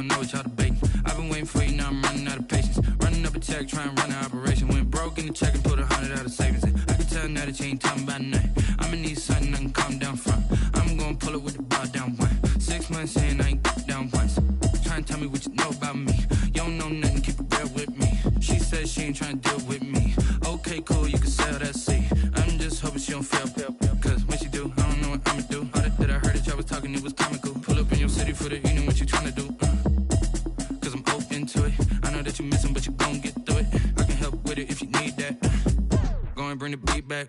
don't know what y'all debating. I've been waiting for you, now I'm running out of patience. Running up a check, trying to run an operation. Went broke in the check and put 100 out of savings in. I can tell now that you ain't talking about nothing. I'ma need something I can calm down from. I'm gonna pull it with the bar down one. 6 months in, I ain't down once. Trying to tell me what you know about me. You don't know nothing, keep it real with me. She says she ain't trying to deal with me. Okay, cool, you can sell that seat. I'm just hoping she don't fail. Cause when she do, I don't know what I'ma do. All that I heard that y'all was talking, it was comical. Pull up in your city for the evening, what you trying to do? Cause I'm open to it. I know that you missing, but you gon' get through it. I can help with it if you need that. Go and bring the beat back.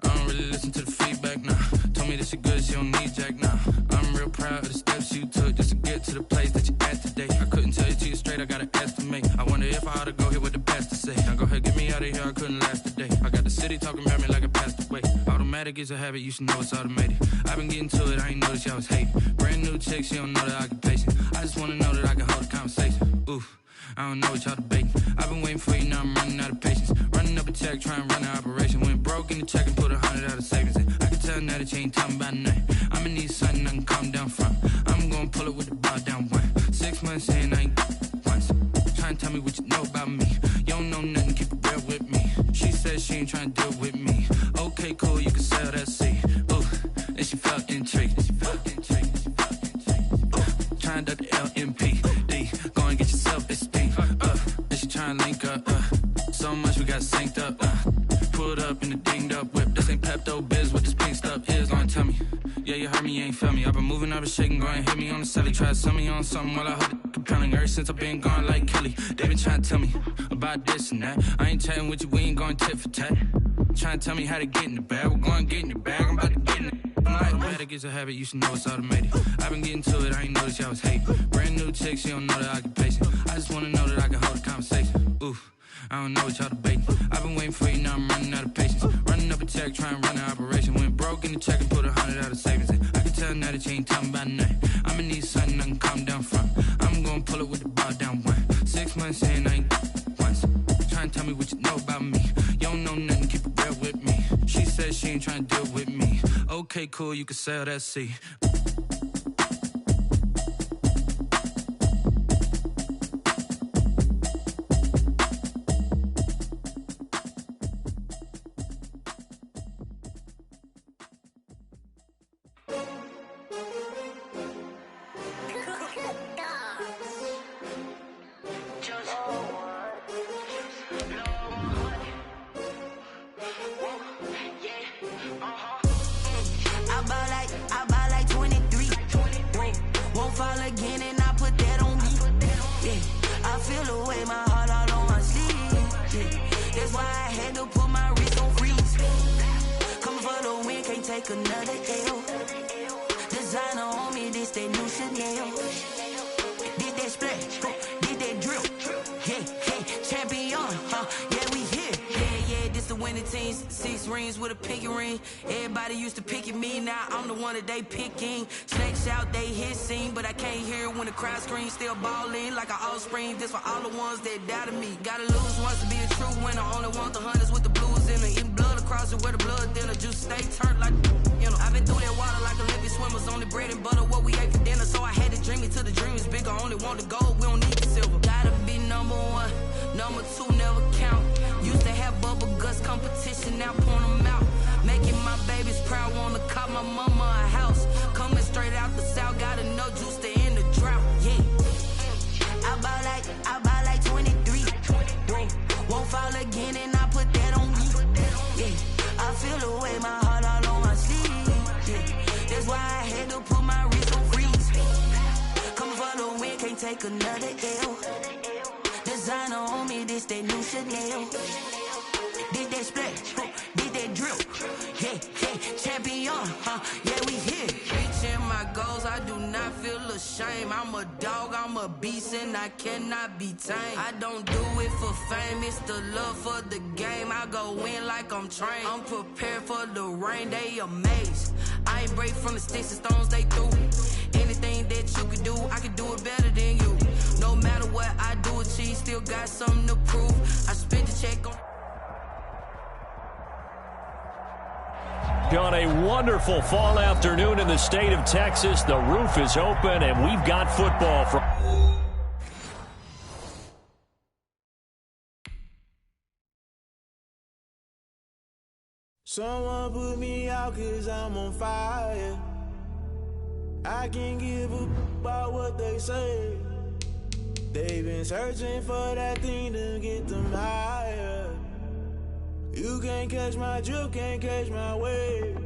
I don't really listen to the feedback, nah. Told me that she good, she don't need jack, nah. I'm real proud of the steps you took just to get to the place that you at today. I couldn't tell you to you straight, I gotta estimate. I wonder if I ought to go here with the best to say. Now go ahead, get me out of here, I couldn't last a day. I got the city talking about me like I passed away. Automatic is a habit, you should know it's automated. I've been getting to it, I ain't noticed y'all was hating. Brand new chick, she don't know the occupation. I just wanna know that I can hold a conversation. Oof, I don't know what y'all debating. I've been waiting for you, now I'm running out of patience. Running up a check, trying to run an operation. Went broke in the check and put 100 out of savings in. I can tell now that you ain't talking about nothing. I'ma need something I can calm down from. I'm gonna pull it with the bar down one. 6 months in, I ain't once. Trying to tell me what you know about me. You don't know nothing, keep it real with me. She says she ain't trying to deal with me. Okay, cool, you can sell that seat. Ooh, and she felt intrigued. Trying to duck the LMPD. Go and get your self-esteem. And she trying to link up. So much we got synced up. Pulled up in the dinged up whip. This ain't Pepto-Biz, what this pink stuff is. Gonna tell me. Yeah, you heard me, you ain't feel me. I've been moving, I've been shaking, go and hit me on the celly. Try to sell me on something while I hold it compelling. Ever since I've been gone like Kelly, they been trying to tell me about this and that. I ain't chatting with you, we ain't going tit for tat. Trying to tell me how to get in the bag. We're going to get in the bag, I'm about to get in it. Automatic is a habit, you should know it's automated. I've been getting to it, I ain't noticed y'all was hating. Brand new chick, she don't know the occupation. I just wanna know that I can hold a conversation. Oof, I don't know what y'all debating. I've been waiting for you, now I'm running out of patience. Running up a check, trying to run an operation. Went broke in the check and put 100 out of savings in. I can tell now that you ain't talking about nothing. I'ma need something I can calm down from. I'm gonna pull it with the bar down one. 6 months in, I ain't once. Trying to tell me what you know about me. You don't know nothing, keep it real with me. She says she ain't trying to deal with me. Okay, cool, you can sell that seat. They picking, snakes out, they hissing, but I can't hear it when the crowd screams. Still balling like an offspring. This for all the ones that doubted me. Gotta lose once to be a true winner. Only want the hunters with the blues in it. Eating blood across it where the blood thinner. Juice stay turned like, you know. I've been through that water like Olympic swimmers. Only bread and butter what we ate for dinner. So I had to dream it till the dream is bigger. Only want the gold, we don't need the silver. Gotta be number one, number two never count. Used to have bubble guts competition, now point them out. Making my babies proud, wanna cop my mama a house. Coming straight out the south, gotta know juice to end the drought, yeah. I buy like 23. Won't fall again and I put that on me, yeah. I feel the way, my heart all on my sleeve, yeah. That's why I had to put my wrist on freeze. Coming for the win, can't take another L. Designer on me, this that new Chanel. Did that splash, did that drip, yeah, champion, yeah, we here. Reaching my goals, I do not feel ashamed. I'm a dog, I'm a beast, and I cannot be tamed. I don't do it for fame, it's the love for the game. I go in like I'm trained. I'm prepared for the rain, they amazed. I ain't break from the sticks and stones they threw. Anything that you could do, I could do it better than you. No matter what I do, achieve, still got something to prove. I spent the check on. On a wonderful fall afternoon in the state of Texas, the roof is open and we've got football from Someone put me out 'cause I'm on fire. I can't give a about what they say. They've been searching for that thing to get them higher. You can't catch my drift, can't catch my wave.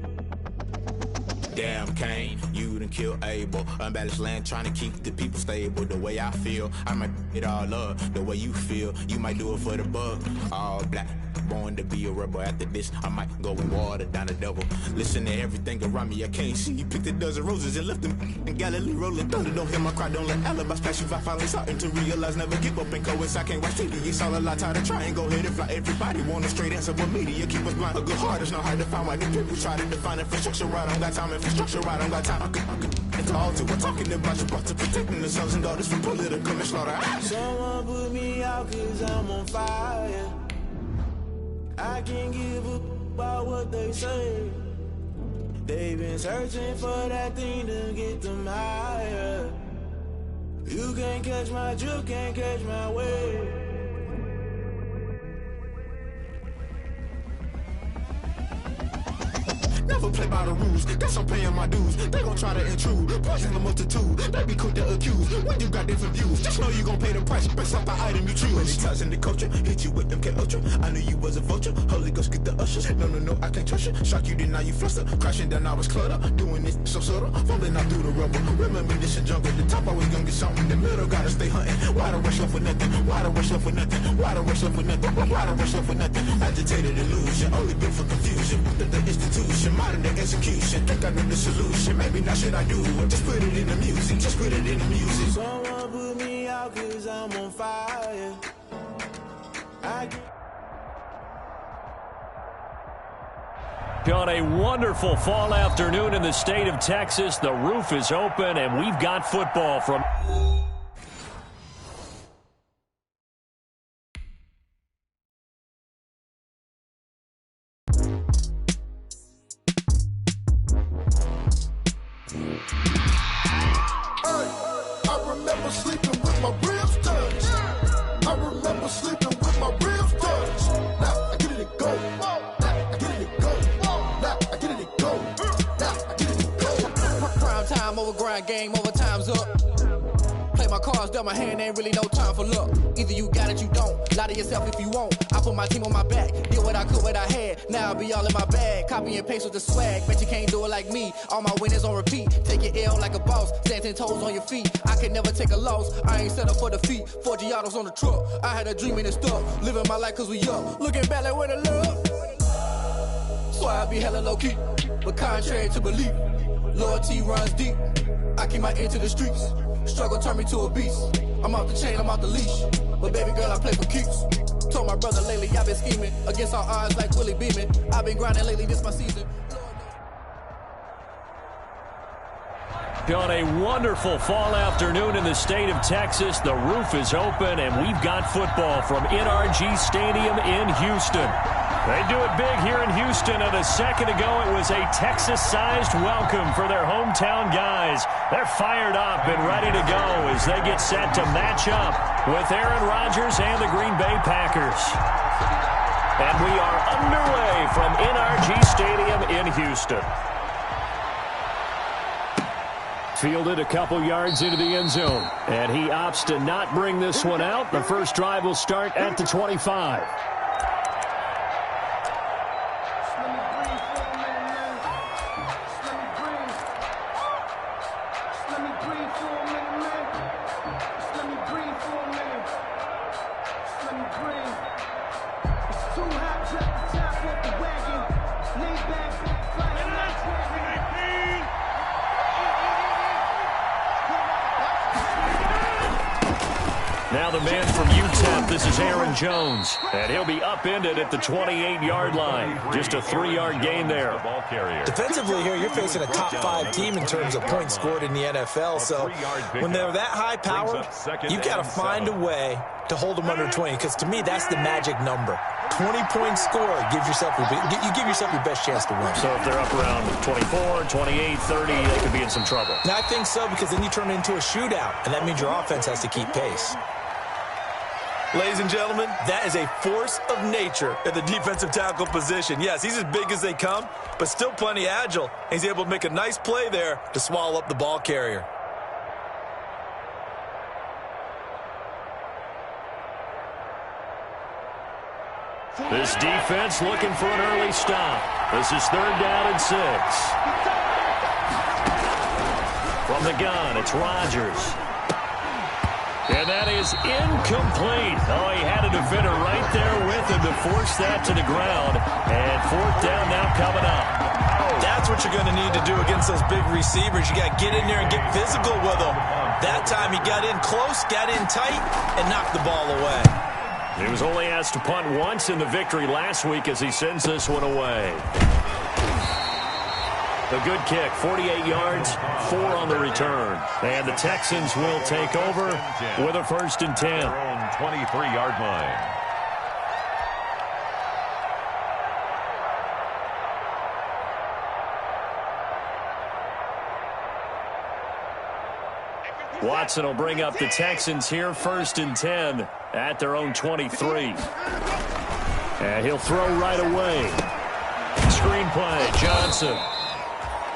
Damn, Kane, you done killed Abel. Unbalanced land, trying to keep the people stable. The way I feel, I might it all up. The way you feel, you might do it for the bug. All black, born to be a rebel. After this, I might go and water down the devil. Listen to everything around me, I can't see. You picked a dozen roses and left them in Galilee rolling thunder. Don't hear my cry, don't let alibis pass you. I finally starting to realize, never give up and coincide. Can't watch TV, it's all a lot. Tired of trying, go ahead and fly. Everybody want a straight answer, but media keep us blind. A good heart is not hard to find. Why the people try to define infrastructure right? I don't got time, infrastructure right? I don't got time. It's all to we're talking about you, about to protecting the sons and daughters from political slaughter. Someone put me out 'cause I'm on fire. I can't give a about what they say. They've been searching for that thing to get them higher. You can't catch my drift, can't catch my wave. Never play by the rules, guess I'm paying my dues. They gon' try to intrude, poison the multitude. They be quick to accuse, when you got different views. Just know you gon' pay the price, based off the item you choose. Many times in the culture, hit you with them K-Ultra. I knew you was a vulture, Holy Ghost get the ushers. No, I can't trust you. Shock you, then now you fluster. Crashing down, I was cluttered. Doing this so subtle, falling out through the rubble. Remember this in jungle, the top always gonna get something. The middle gotta stay hunting. Why the rush left for nothing? Why the rush left for nothing? Why the rush left for nothing? Why the rush left for nothing? Agitated illusion, only built for confusion. The institution, modern day execution. Think I know the solution. Maybe not should I do it? Just put it in the music. Just put it in the music. Someone put me out 'cause I'm on fire. On a wonderful fall afternoon in the state of Texas, the roof is open and we've got football from... Game over, time's up. Play my cards, dealt my hand, ain't really no time for luck. Either you got it, you don't. Lie to yourself if you won't. I put my team on my back, did what I could, what I had. Now I'll be all in my bag, copy and paste with the swag. Bet you can't do it like me. All my winners on repeat. Take your L like a boss, stand 10 toes on your feet. I can never take a loss. I ain't set up for defeat. 4 Giottos on the truck. I had a dream and it's stuck. Living my life 'cause we up. Looking back like where the love. So I be hella low key, but contrary to belief, loyalty runs deep. I keep my ear to the streets. Struggle turned me to a beast. I'm off the chain, I'm off the leash. But baby girl, I play for keeps. Told my brother lately, I've been scheming against all odds like Willie Beeman. I've been grinding lately, this my season. On a wonderful fall afternoon in the state of Texas, the roof is open and we've got football from NRG Stadium in Houston. They do it big here in Houston, and a second ago it was a Texas-sized welcome for their hometown guys. They're fired up and ready to go as they get set to match up with Aaron Rodgers and the Green Bay Packers. And we are underway from NRG Stadium in Houston. Fielded a couple yards into the end zone, and he opts to not bring this one out. The first drive will start at the 25. Now the man from UTEP, this is Aaron Jones, and he'll be upended at the 28-yard line. Just a 3-yard gain there. Defensively here, you're facing a top-5 team in terms of points scored in the NFL, so when they're that high-powered, you've got to find a way to hold them under 20, because to me, that's the magic number. 20-point score, you give yourself your best chance to win. So if they're up around 24, 28, 30, they could be in some trouble. Now, I think so, because then you turn it into a shootout, and that means your offense has to keep pace. Ladies and gentlemen, that is a force of nature at the defensive tackle position. Yes, he's as big as they come, but still plenty agile. He's able to make a nice play there to swallow up the ball carrier. This defense looking for an early stop. This is 3rd down and 6. From the gun, it's Rodgers. And that is incomplete. Oh, he had a defender right there with him to force that to the ground. And 4th down now coming up. That's what you're going to need to do against those big receivers. You got to get in there and get physical with them. That time he got in close, got in tight, and knocked the ball away. He was only asked to punt once in the victory last week as he sends this one away. A good kick, 48 yards, 4 on the return. And the Texans will take over with a 1st and 10. 23-yard line. Watson will bring up the Texans here, 1st and 10 at their own 23. And he'll throw right away. Screenplay, Johnson.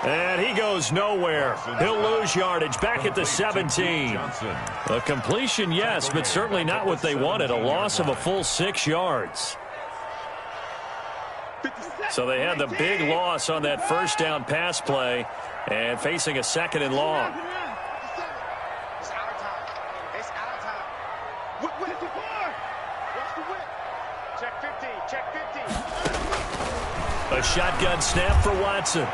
And he goes nowhere. He'll lose yardage back at the 17. A completion, yes, but certainly not what they wanted. A loss of a full 6 yards. So they had the big loss on that 1st down pass play and facing a 2nd and long. A shotgun snap for Watson.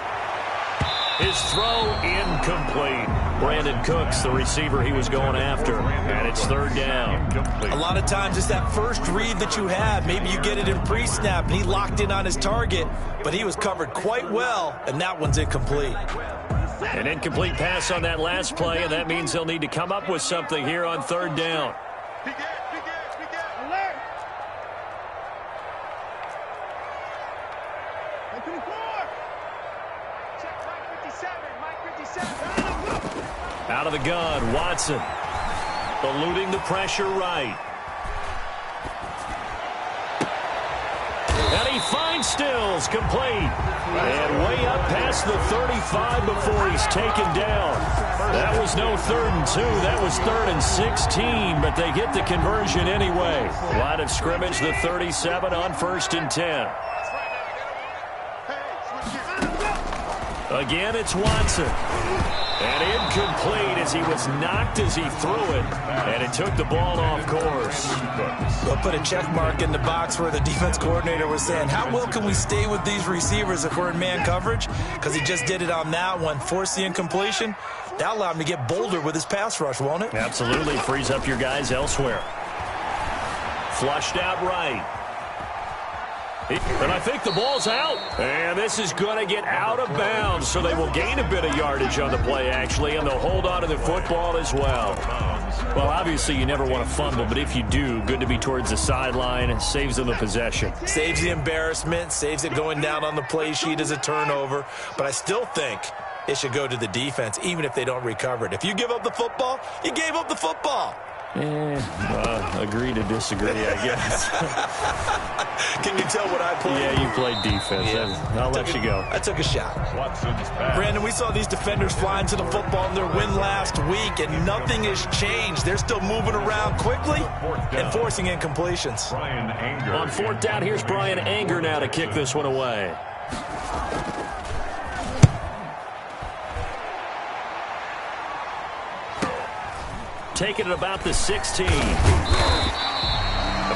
His throw incomplete. Brandon Cooks, the receiver he was going after. And it's 3rd down. A lot of times it's that first read that you have. Maybe you get it in pre-snap and he locked in on his target, but he was covered quite well, and that one's incomplete. An incomplete pass on that last play, and that means they'll need to come up with something here on 3rd down. Out of the gun, Watson. Eluding the pressure right. And he finds Stills, complete. And way up past the 35 before he's taken down. That was no 3rd and 2. That was 3rd and 16, but they get the conversion anyway. Line of scrimmage, the 37 on 1st and 10. Again, it's Watson. And incomplete as he was knocked as he threw it. And it took the ball off course. We'll put a check mark in the box where the defense coordinator was saying, how well can we stay with these receivers if we're in man coverage? Because he just did it on that one. Forced the incompletion. That allowed him to get bolder with his pass rush, won't it? Absolutely. Frees up your guys elsewhere. Flushed out right. And I think the ball's out. And this is going to get out of bounds, so they will gain a bit of yardage on the play, actually, and they'll hold on to the football as well. Well, obviously, you never want to fumble, but if you do, good to be towards the sideline. Saves them the possession. Saves the embarrassment, saves it going down on the play sheet as a turnover. But I still think it should go to the defense, even if they don't recover it. If you give up the football, you gave up the football. Agree to disagree, I guess. Can you tell what I played? Yeah, you played defense. Yeah. I'll let you go. I took a shot. Brandon, we saw these defenders flying to the football in their win last week, and nothing has changed. They're still moving around quickly and forcing incompletions. On 4th down, here's Brian Anger now to kick this one away. Taking it about the 16. A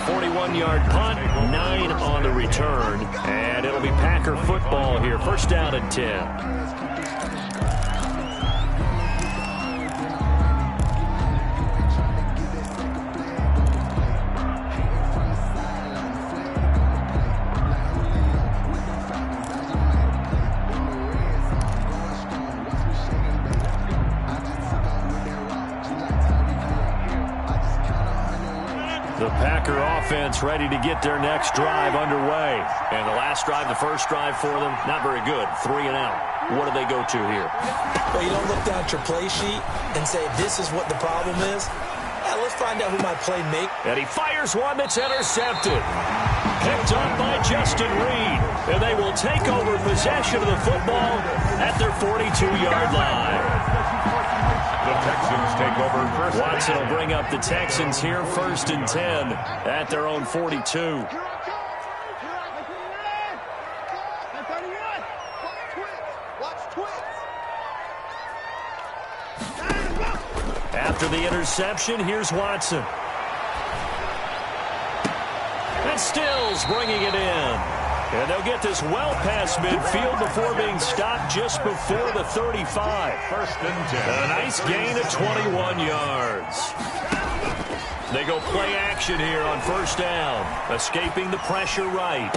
41-yard punt, 9 on the return. And it'll be Packer football here. 1st down and 10. The Packer offense ready to get their next drive underway. And the last drive, the first drive for them, not very good. 3 and out. What do they go to here? Well, you don't look down at your play sheet and say, this is what the problem is. let's find out who my play make. And he fires one that's intercepted. Picked up by Justin Reed. And they will take over possession of the football at their 42-yard line. The Texans take over first. Watson will bring up the Texans here, 1st and 10 at their own 42. After the interception, here's Watson. And Stills bringing it in. And they'll get this well past midfield before being stopped just before the 35. 1st and 10. A nice gain of 21 yards. They go play action here on 1st down. Escaping the pressure right.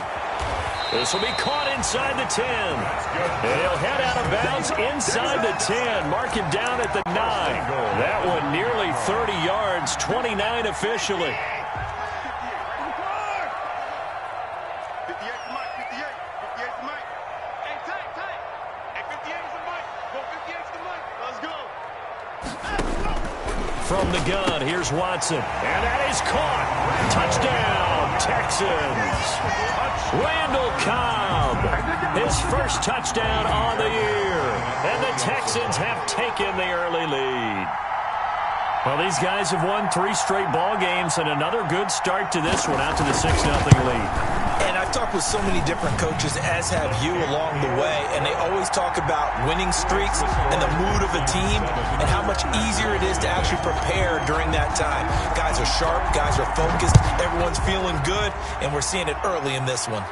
This will be caught inside the 10. And he'll head out of bounds inside the 10. Mark him down at the 9. That one nearly 30 yards, 29 officially. From the gun, here's Watson. And that is caught. Touchdown, Texans. Randall Cobb, his first touchdown on the year. And the Texans have taken the early lead. Well, these guys have won 3 straight ball games and another good start to this one out to the 6-0 lead. And I've talked with so many different coaches, as have you, along the way, and they always talk about winning streaks and the mood of a team and how much easier it is to actually prepare during that time. Guys are sharp, guys are focused, everyone's feeling good, and we're seeing it early in this one.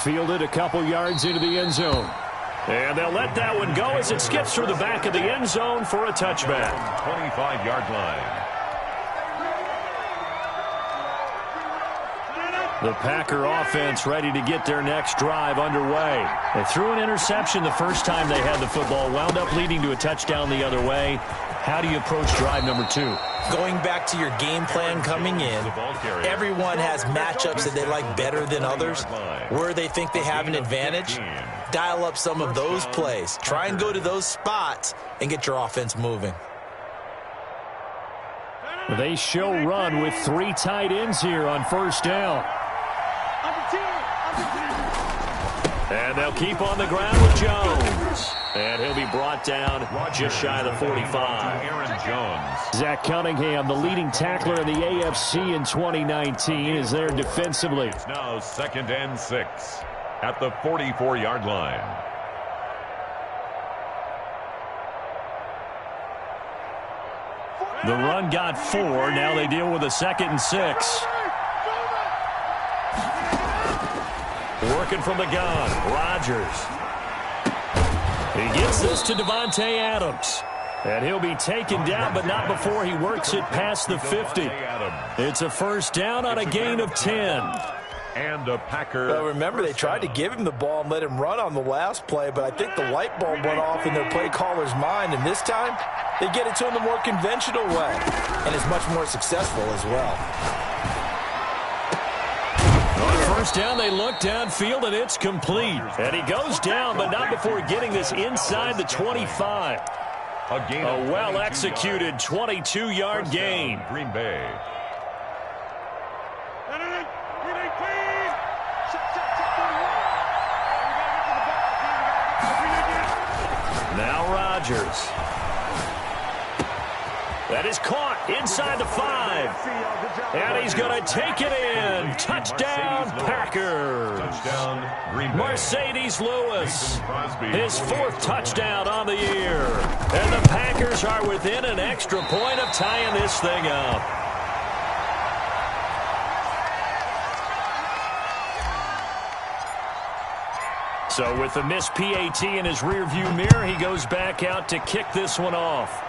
Fielded a couple yards into the end zone. And they'll let that one go as it skips through the back of the end zone for a touchback. 25-yard line. The Packer offense ready to get their next drive underway. They threw an interception the first time they had the football, wound up leading to a touchdown the other way. How do you approach drive number 2? Going back to your game plan coming in, everyone has matchups that they like better than others. Where they think they have an advantage, dial up some of those plays. Try and go to those spots and get your offense moving. They show run with 3 tight ends here on 1st down. And they'll keep on the ground with Jones. And he'll be brought down just shy of the 45. Aaron Jones. Zach Cunningham, the leading tackler in the AFC in 2019, is there defensively. It's now 2nd and 6 at the 44-yard line. The run got 4. Now they deal with a 2nd and 6. Working from the gun, Rodgers. He gets this to Devontae Adams. And he'll be taken down, but not before he works it past the 50. It's a 1st down on a gain of 10. And a Packer. Well, remember, they tried to give him the ball and let him run on the last play, but I think the light bulb went off in their play caller's mind, and this time they get it to him the more conventional way, and is much more successful as well. On 1st down, they look downfield, and it's complete. And he goes down, but not before getting this inside the 25. A well-executed 22-yard gain. Green Bay. Now Rodgers. That is caught inside the 5. And he's going to take it in. Touchdown, Packers. Touchdown, Green Bay. Mercedes Lewis, his 4th touchdown on the year. And the Packers are within an extra point of tying this thing up. So with the missed PAT in his rearview mirror, he goes back out to kick this one off.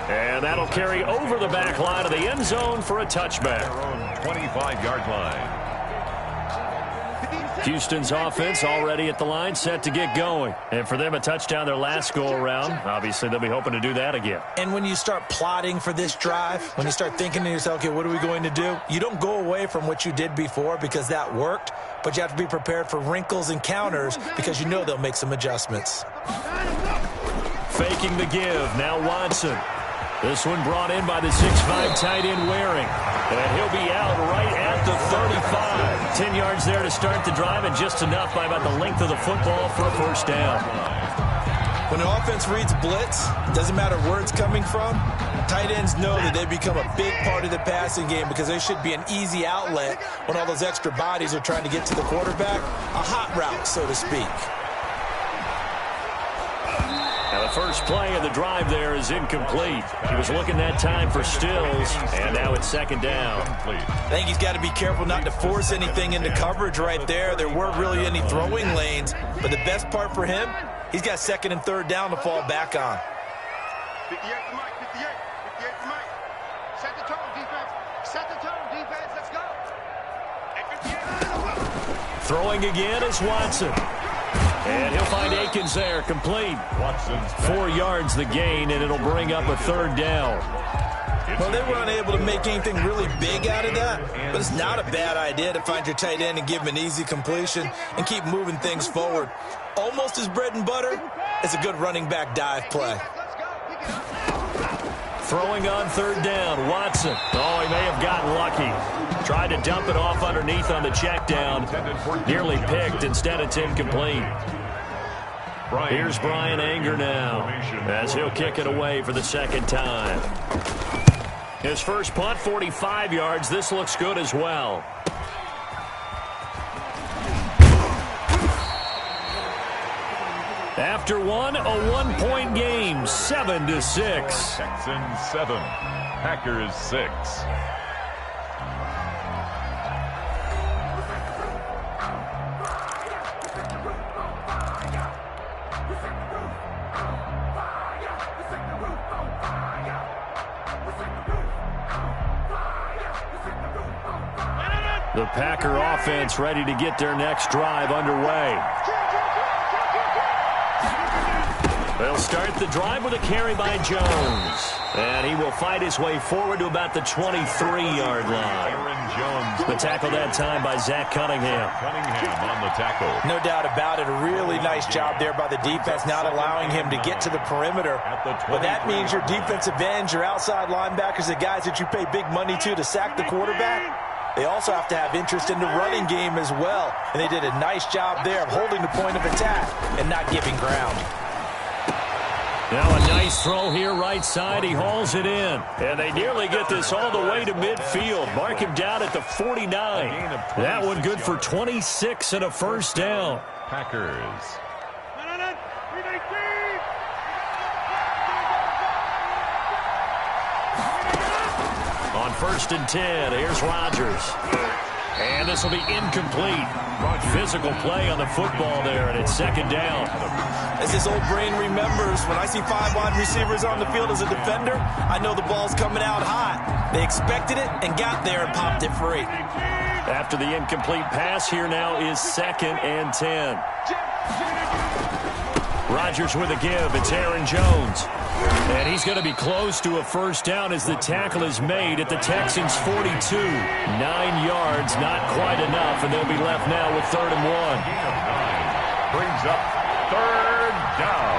And that'll carry over the back line of the end zone for a touchback. Their own 25-yard line. Houston's offense already at the line, set to get going. And for them, a touchdown their last go-around. Obviously, they'll be hoping to do that again. And when you start plotting for this drive, when you start thinking to yourself, okay, what are we going to do? You don't go away from what you did before because that worked, but you have to be prepared for wrinkles and counters because you know they'll make some adjustments. faking the give. Now Watson. This one brought in by the 6'5" tight end Waring. And he'll be out right at the 35. 10 yards there to start the drive, and just enough by about the length of the football for a first down. When the offense reads blitz, doesn't matter where it's coming from, tight ends know that they become a big part of the passing game because they should be an easy outlet when all those extra bodies are trying to get to the quarterback. A hot route, so to speak. Now the first play of the drive there is incomplete. He was looking that time for Stills, and now it's second down. I think he's got to be careful not to force anything into coverage right there. There weren't really any throwing lanes, but the best part for him, he's got second and third down to fall back on. 58 to Mike, 58 to Mike. Set the tone, defense. Set the tone, defense. Let's go. Throwing again is Watson. And he'll find Akins there, complete. 4 yards the gain, and it'll bring up a third down. Well, they were unable to make anything really big out of that, but it's not a bad idea to find your tight end and give him an easy completion and keep moving things forward. Almost his bread and butter is a good running back dive play. Throwing on third down, Watson. Oh, he may have gotten lucky. Tried to dump it off underneath on the check down. Nearly picked. Instead, it's incomplete. Here's Brian Anger now as he'll kick it away for the second time. His first punt, 45 yards. This looks good as well. After one, a one-point game, 7-6. Texans 7, Packers 6. The Packer offense ready to get their next drive underway. They'll start the drive with a carry by Jones. And he will fight his way forward to about the 23-yard line. The tackle that time by Zach Cunningham. Cunningham on the tackle. No doubt about it. A really nice job there by the defense, not allowing him to get to the perimeter. But that means your defensive ends, your outside linebackers, the guys that you pay big money to sack the quarterback, they also have to have interest in the running game as well. And they did a nice job there of holding the point of attack and not giving ground. Now a nice throw here right side. He hauls it in. And they nearly get this all the way to midfield. Mark him down at the 49. That one good for 26 and a first down. Packers. On 1st and 10, here's Rodgers. And this will be incomplete. Physical play on the football there, and it's second down. As his old brain remembers, when I see 5 wide receivers on the field as a defender, I know the ball's coming out hot. They expected it and got there and popped it free. After the incomplete pass, here now is 2nd and 10. Rodgers with a give. It's Aaron Jones. And he's going to be close to a first down as the tackle is made at the Texans' 42. 9 yards, not quite enough, and they'll be left now with 3rd and 1. Brings up 3rd down.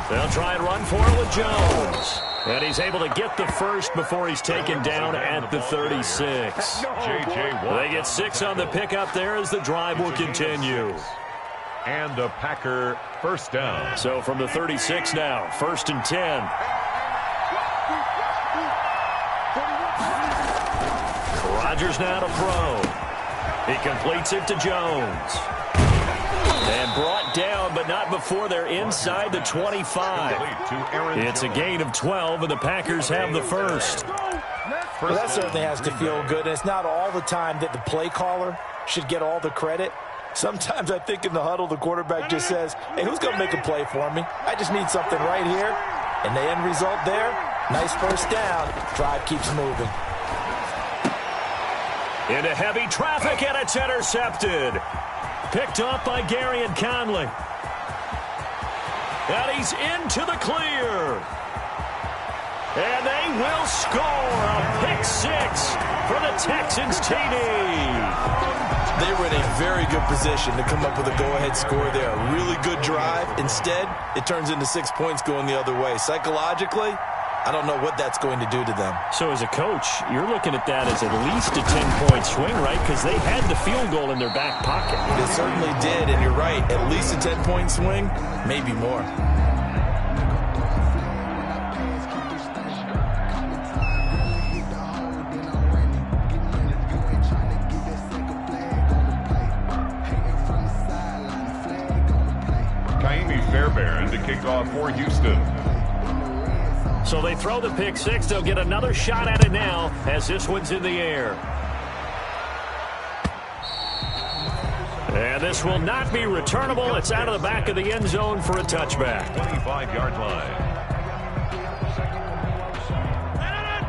They'll try and run for it with Jones. And he's able to get the first before he's taken down at the 36. They get 6 on the pickup there as the drive will continue. And a Packer first down. So from the 36 now, 1st and 10. Rodgers now to throw. He completes it to Jones. And brought down, but not before they're inside the 25. It's a gain of 12, and the Packers have the first. Well, that certainly has to feel good. And it's not all the time that the play caller should get all the credit. Sometimes I think in the huddle, the quarterback just says, hey, who's going to make a play for me? I just need something right here. And the end result there, nice first down. Drive keeps moving. Into heavy traffic, and it's intercepted. Picked off by Gary and Conley. And he's into the clear. And they will score a pick 6 for the Texans TD. They were in a very good position to come up with a go-ahead score there. A really good drive. Instead, it turns into 6 points going the other way. Psychologically, I don't know what that's going to do to them. So as a coach, you're looking at that as at least a 10-point swing, right? Because they had the field goal in their back pocket. They certainly did, and you're right. At least a 10-point swing, maybe more. Fairbairn to kick off for Houston. So they throw the pick six. They'll get another shot at it now as this one's in the air. And this will not be returnable. It's out of the back of the end zone for a touchback. 25-yard line.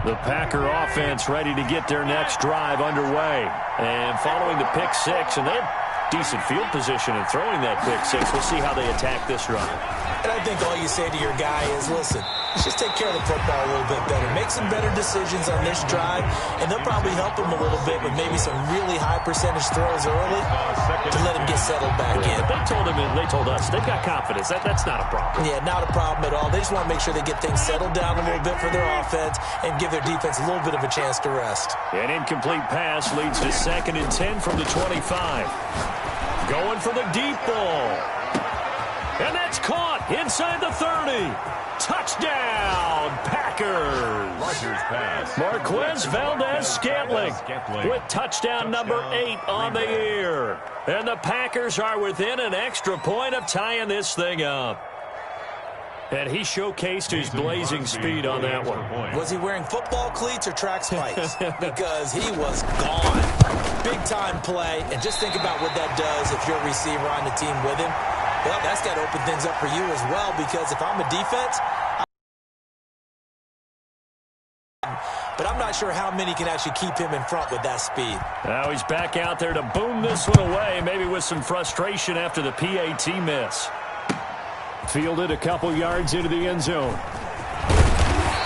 The Packer offense ready to get their next drive underway. And following the pick six, and they have decent field position in throwing that pick six. We'll see how they attack this drive. And I think all you say to your guy is, listen, let's just take care of the football a little bit better. Make some better decisions on this drive, and they'll probably help him a little bit with maybe some really high percentage throws early to let him get settled back in. But they told us they've got confidence. That's not a problem. Yeah, not a problem at all. They just want to make sure they get things settled down a little bit for their offense and give their defense a little bit of a chance to rest. An incomplete pass leads to 2nd and 10 from the 25. Going for the deep ball. And that's caught inside the 30. Touchdown, Packers. Rodgers pass. Marquez Valdez-Scantling with touchdown number 8 on the year. And the Packers are within an extra point of tying this thing up. And he showcased his blazing speed on that one. Was he wearing football cleats or track spikes? Because he was gone. Big-time play. And just think about what that does if you're a receiver on the team with him. Well, that's got to open things up for you as well, because if I'm a defense, but I'm not sure how many can actually keep him in front with that speed. Now he's back out there to boom this one away, maybe with some frustration after the PAT miss. Fielded a couple yards into the end zone.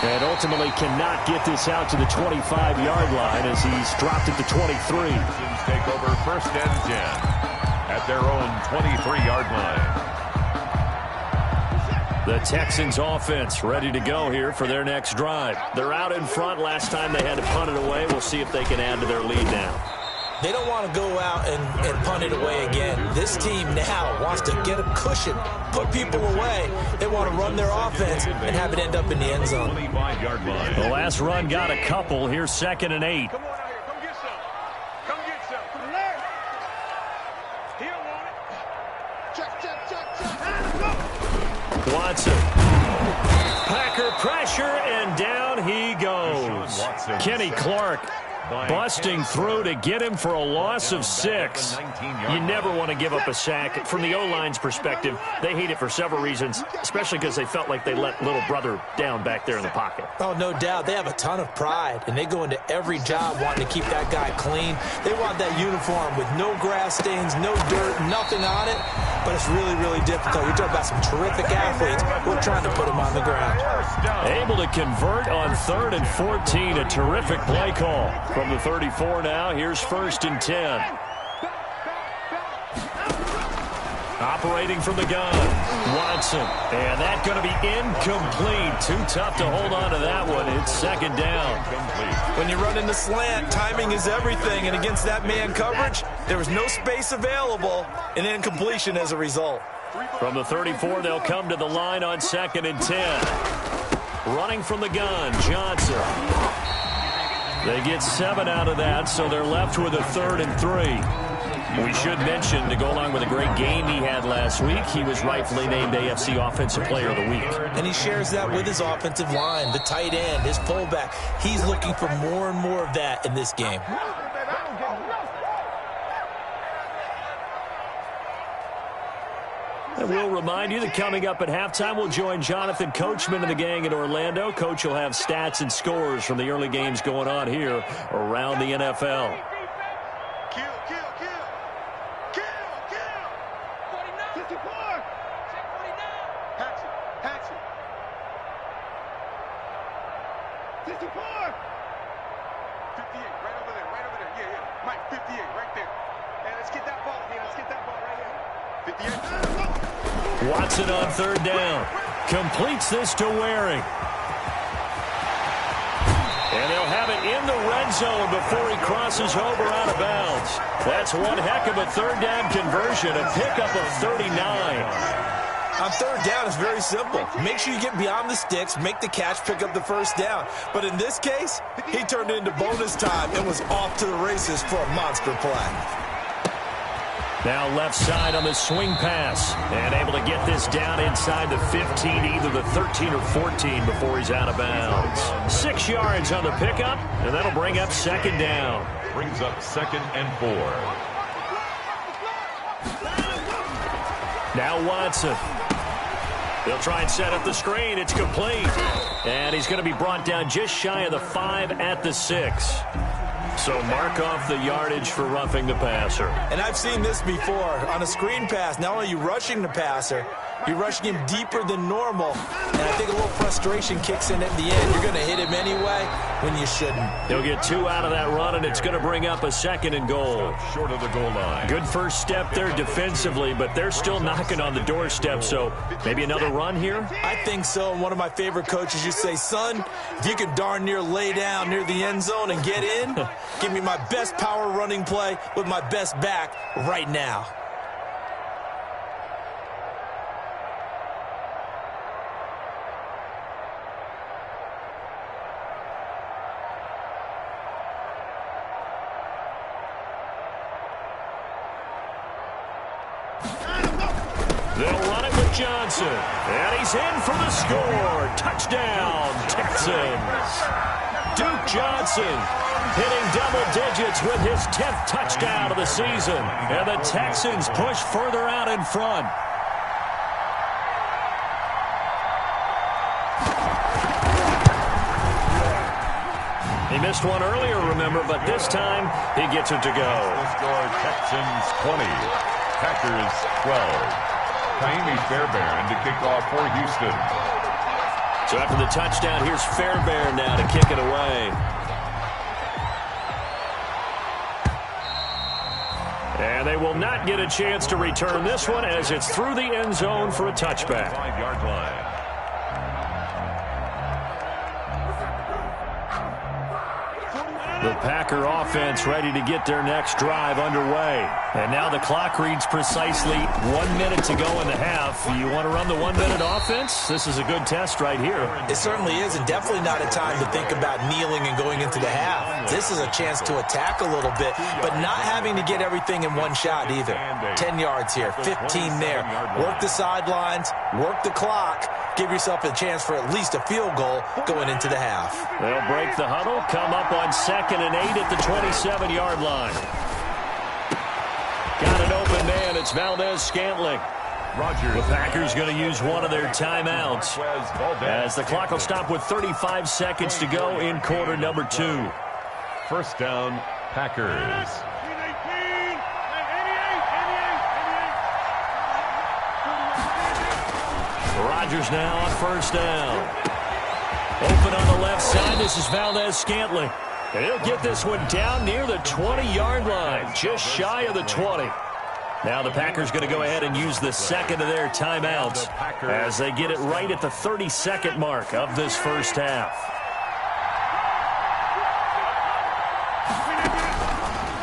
And ultimately cannot get this out to the 25-yard line as he's dropped it to 23. Take over 1st and 10 at their own 23-yard line. The Texans offense ready to go here for their next drive. They're out in front. Last time they had to punt it away. We'll see if they can add to their lead now. They don't want to go out and punt it away again. This team now wants to get a cushion, put people away. They want to run their offense and have it end up in the end zone. 25-yard line. The last run got a couple. Here's 2nd and 8. Come on out here. Come get some. Come get some. Come on. He don't want it. Check. Watson. Packer pressure, and down he goes. Kenny Clark busting through to get him for a loss of 6. You never want to give up a sack. From the O-line's perspective, they hate it for several reasons, especially because they felt like they let little brother down back there in the pocket. Oh, no doubt. They have a ton of pride, and they go into every job wanting to keep that guy clean. They want that uniform with no grass stains, no dirt, nothing on it, but it's really, really difficult. You're talking about some terrific athletes who are trying to put him on the ground. Able to convert on 3rd and 14, a terrific play call. From the 34 now, here's 1st and 10. Operating from the gun, Watson. And that's going to be incomplete. Too tough to hold on to that one. It's 2nd down. When you run in the slant, timing is everything. And against that man coverage, there was no space available, and incompletion as a result. From the 34, they'll come to the line on 2nd and 10. Running from the gun, Johnson. They get 7 out of that, so they're left with a 3rd and 3. We should mention, to go along with a great game he had last week, he was rightfully named AFC Offensive Player of the Week. And he shares that with his offensive line, the tight end, his fullback. He's looking for more and more of that in this game. And we'll remind you that coming up at halftime, we'll join Jonathan Coachman and the gang in Orlando. Coach will have stats and scores from the early games going on here around the NFL. Kill. 49. 54. Check 49. Hatchet. 54. 58, right over there. Yeah. Mike, 58, right there. let's get that ball here. Let's get that ball right here. 58. Watson on third down. Completes this to Waring. And they'll have it in the red zone before he crosses over out of bounds. That's one heck of a third down conversion, a pickup of 39. On third down, it's very simple. Make sure you get beyond the sticks, make the catch, pick up the first down. But in this case, he turned it into bonus time and was off to the races for a monster play. Now left side on the swing pass. And able to get this down inside the 15, either the 13 or 14 before he's out of bounds. 6 yards on the pickup, and that'll bring up second down. Brings up 2nd and 4. Now Watson. They'll try and set up the screen. It's complete. And he's going to be brought down just shy of the 5 at the 6. So mark off the yardage for roughing the passer. And I've seen this before. On a screen pass, not only are you rushing the passer, you're rushing him deeper than normal. And I think a little frustration kicks in at the end. You're going to hit him anyway when you shouldn't. He'll get 2 out of that run, and it's going to bring up a 2nd and goal. Short of the goal line. Good first step there defensively, but they're still knocking on the doorstep, so maybe another run here? I think so. And one of my favorite coaches used to say, son, if you can darn near lay down near the end zone and get in, give me my best power running play with my best back right now. They'll run it with Johnson. And he's in for the score. Touchdown, Texans. Duke Johnson hitting double digits with his 10th touchdown of the season. And the Texans push further out in front. He missed one earlier, remember, but this time he gets it to go. The score, Texans 20, Packers 12. Kaimi Fairbairn to kick off for Houston. So after the touchdown, here's Fairbairn now to kick it away. And they will not get a chance to return this one as it's through the end zone for a touchback. 5-yard line. The Packer offense ready to get their next drive underway. And now the clock reads precisely 1 minute to go in the half. You want to run the 1 minute offense? This is a good test right here. It certainly is, and definitely not a time to think about kneeling and going into the half. This is a chance to attack a little bit, but not having to get everything in one shot either. 10 yards here, 15 there. Work the sidelines, work the clock. Give yourself a chance for at least a field goal going into the half. They'll break the huddle, come up on 2nd and 8 at the 27-yard line. Got an open man. It's Valdez-Scantling. The Packers going to use one of their timeouts as the clock will stop with 35 seconds to go in quarter number 2. First down, Packers. Rodgers now on first down. Open on the left side. This is Valdez-Scantling. And he'll get this one down near the 20-yard line, just shy of the 20. Now the Packers going to go ahead and use the second of their timeouts as they get it right at the 30-second mark of this first half.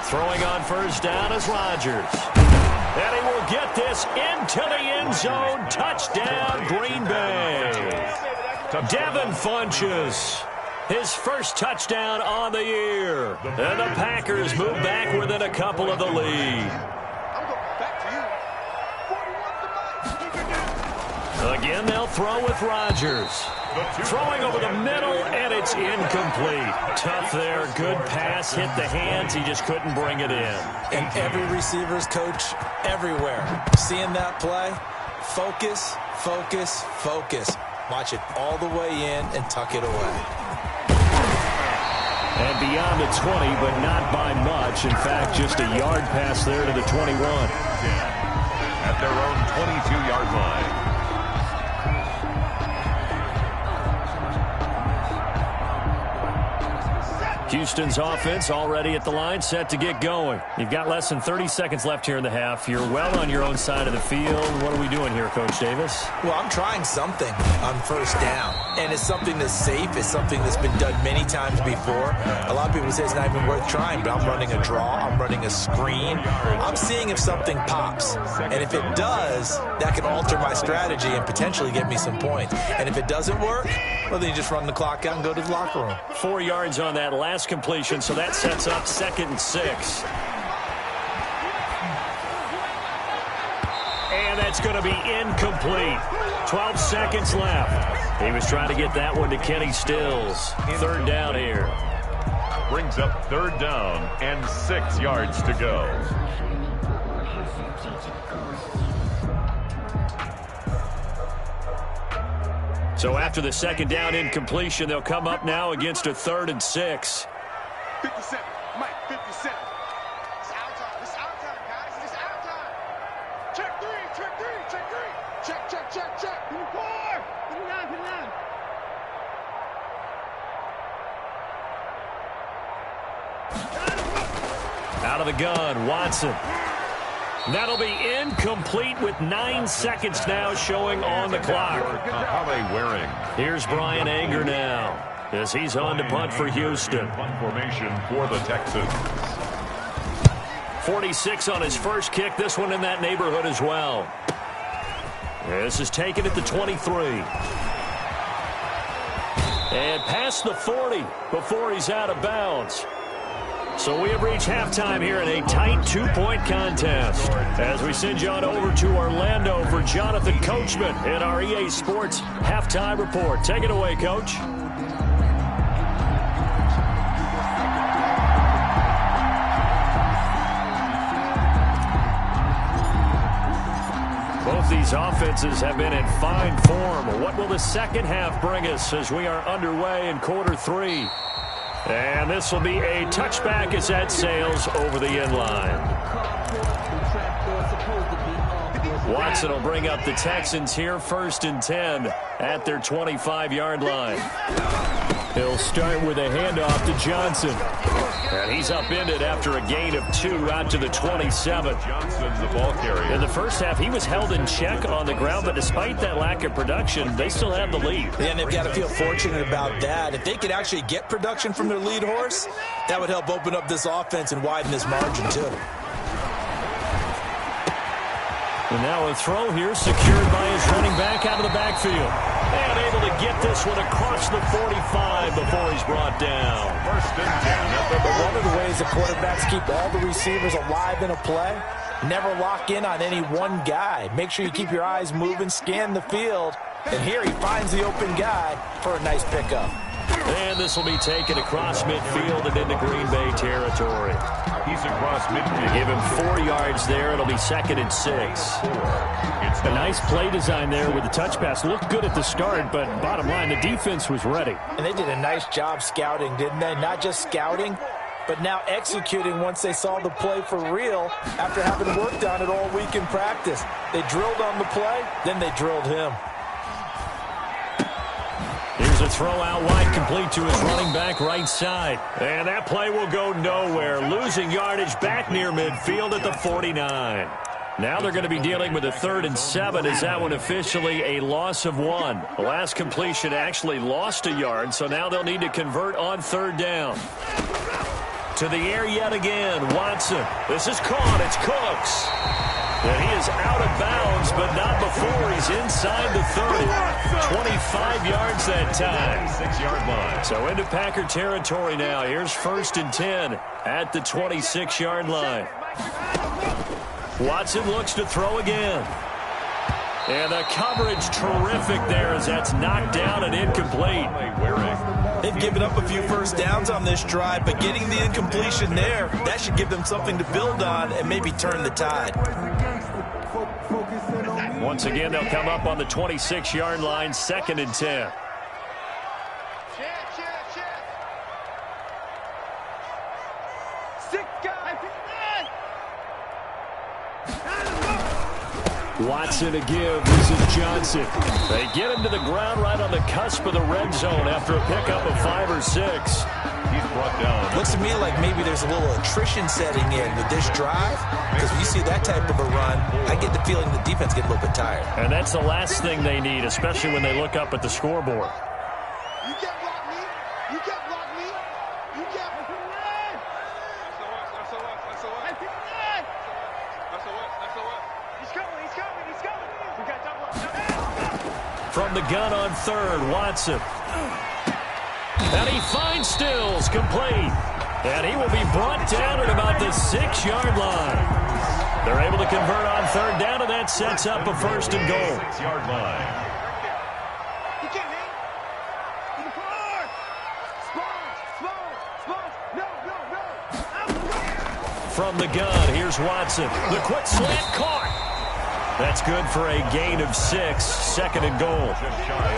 Throwing on first down is Rodgers. And he will get this into the end zone. Touchdown, Green Bay. Devin Funchess, his first touchdown on the year. And the Packers move back within a couple of the lead. Again, they'll throw with Rodgers. Throwing over the middle, and it's incomplete. Tough there. Good pass. Hit the hands. He just couldn't bring it in. And every receiver's coach everywhere. Seeing that play, focus, focus, focus. Watch it all the way in and tuck it away. And beyond the 20, but not by much. In fact, just a yard pass there to the 21. At their own 22-yard line. Houston's offense already at the line, set to get going. You've got less than 30 seconds left here in the half. You're well on your own side of the field. What are we doing here, Coach Davis? Well, I'm trying something on first down, and it's something that's safe. It's something that's been done many times before. A lot of people say it's not even worth trying, but I'm running a draw. I'm running a screen. I'm seeing if something pops, and if it does, that can alter my strategy and potentially get me some points. And if it doesn't work, well, then you just run the clock out and go to the locker room. 4 yards on that last completion, so that sets up 2nd and 6. And that's going to be incomplete. 12 seconds left. He was trying to get that one to Kenny Stills. 3rd down here. Brings up 3rd down and 6 yards to go. So after the 2nd down incompletion, they'll come up now against a 3rd and 6. 57, Mike, 57. It's our time. It's our time, guys. It's our time. Check 3, check 3, check 3. Check, check, check, check. 4. 59, 59. Out of the gun, Watson. That'll be incomplete with 9 seconds now showing on the clock. How are they wearing? Here's Brian Anger now as he's on to punt for Houston. Punt formation for the Texans. 46 on his first kick. This one in that neighborhood as well. This is taken at the 23. And past the 40 before he's out of bounds. So we have reached halftime here in a tight 2-point contest. As we send you on over to Orlando for Jonathan Coachman in our EA Sports Halftime Report. Take it away, Coach. Both these offenses have been in fine form. What will the second half bring us as we are underway in quarter 3? And this will be a touchback as that sails over the end line. Watson will bring up the Texans here, 1st and 10 at their 25-yard line. He'll start with a handoff to Johnson. And he's upended after a gain of 2 out to the 27. Johnson's the ball carrier. In the first half, he was held in check on the ground, but despite that lack of production, they still have the lead. Yeah, and they've got to feel fortunate about that. If they could actually get production from their lead horse, that would help open up this offense and widen this margin, too. And now a throw here secured by his running back out of the backfield. And able to get this one across the 45 before he's brought down. 1st and 10. But one of the ways the quarterbacks keep all the receivers alive in a play, never lock in on any one guy. Make sure you keep your eyes moving, scan the field. And here he finds the open guy for a nice pickup. And this will be taken across midfield and into Green Bay territory. He's across midfield. Give him 4 yards there. It'll be 2nd and 6. A nice play design there with the touch pass. Looked good at the start, but bottom line, the defense was ready. And they did a nice job scouting, didn't they? Not just scouting, but now executing once they saw the play for real after having worked on it all week in practice. They drilled on the play, then they drilled him. Here's a throw out wide, complete to his running back right side. And that play will go nowhere. Losing yardage back near midfield at the 49. Now they're going to be dealing with a 3rd and 7. Is that one officially a loss of 1? The last completion actually lost a yard, so now they'll need to convert on 3rd down. To the air yet again, Watson. This is caught. It's Cooks. And he is out of bounds, but not before he's inside the 30. 25 yards that time. 6-yard line. So into Packer territory now. Here's 1st and 10 at the 26-yard line. Watson looks to throw again. And the coverage terrific there as that's knocked down and incomplete. They've given up a few first downs on this drive, but getting the incompletion there, that should give them something to build on and maybe turn the tide. Once again, they'll come up on the 26-yard line, 2nd and 10. Watson to give. This is Johnson. They get him to the ground right on the cusp of the red zone after a pickup of 5 or 6. He's brought down. Looks to me like maybe there's a little attrition setting in with this drive, because when you see that type of a run, I get the feeling the defense get a little bit tired. And that's the last thing they need, especially when they look up at the scoreboard. You can't block me. You can't block me. You can't. He's coming. He's coming. He's coming. We got double. From the gun on third, Watson. And he finds Stills, complete. And he will be brought down at about the 6-yard line. They're able to convert on third down, and that sets up a first and goal. 6-yard line. You can't hang. In the car. Small. No. From the gun, here's Watson. The quick slant caught. That's good for a gain of 6, second and goal.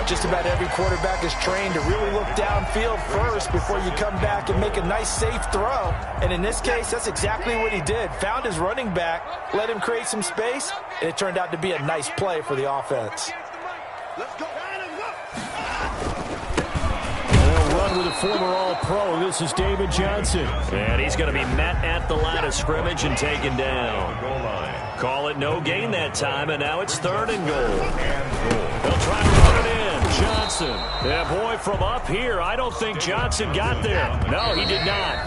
Just about every quarterback is trained to really look downfield first before you come back and make a nice, safe throw. And in this case, that's exactly what he did. Found his running back, let him create some space, and it turned out to be a nice play for the offense. Let's go. They'll run with a former All-Pro. This is David Johnson. And he's going to be met at the line of scrimmage and taken down. Goal line. Call it no gain that time, and now it's third and goal. They'll try to run it in. Johnson. Yeah, boy, from up here, I don't think Johnson got there. No, he did not.